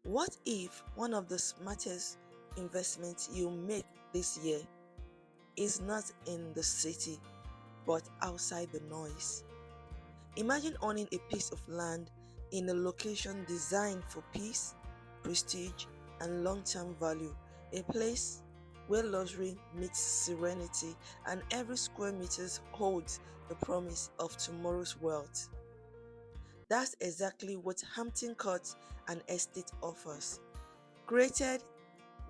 What if one of the smartest investments you make this year is not in the city but outside the noise? Imagine owning a piece of land in a location designed for peace, prestige, and long term value, a place where luxury meets serenity and every square meter holds the promise of tomorrow's wealth. That's exactly what Hampton Court and Estate offers. Created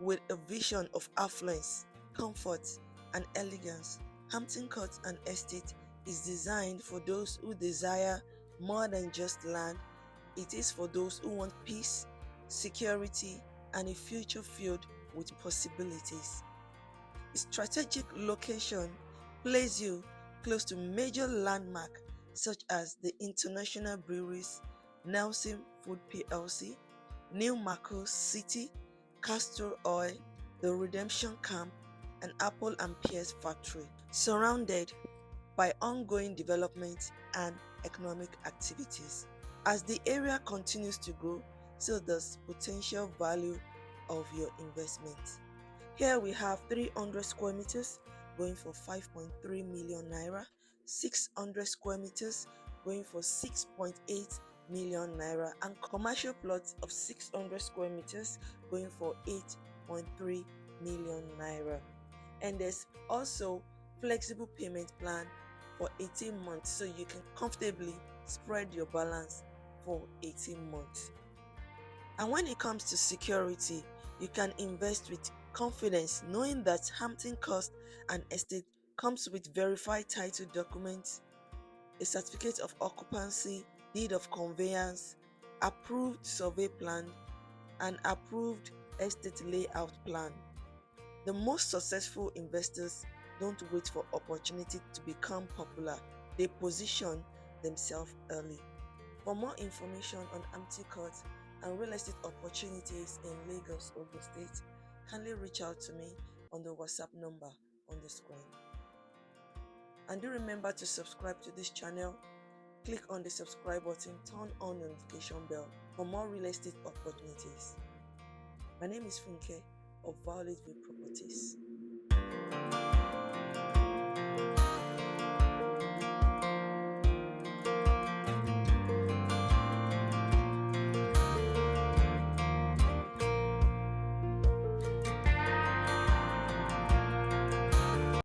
with a vision of affluence, comfort, and elegance, Hampton Court and Estate is designed for those who desire more than just land. It is for those who want peace, security, and a future filled with possibilities. Its strategic location places you close to major landmarks such as the international breweries, Nelson Food PLC, New Marcos City, Castrol Oil, the Redemption Camp, and Apple and Pears factory, surrounded by ongoing development and economic activities. As the area continues to grow, so does potential value of your investment. Here we have 300 square meters going for 5.3 million naira, 600 square meters going for 6.8 million naira, and commercial plots of 600 square meters going for 8.3 million naira. And there's also flexible payment plan for 18 months, so you can comfortably spread your balance for 18 months. And when it comes to security, you can invest with confidence knowing that Hampton Court and Estate comes with verified title documents, a certificate of occupancy, deed of conveyance, approved survey plan, and approved estate layout plan. The most successful investors don't wait for opportunity to become popular. They position themselves early. For more information on Hampton Court and real estate opportunities in Lagos, Ogun State, kindly reach out to me on the WhatsApp number on the screen. And do remember to subscribe to this channel. Click on the subscribe button, turn on the notification bell for more real estate opportunities. My name is Funke of Violet View Properties.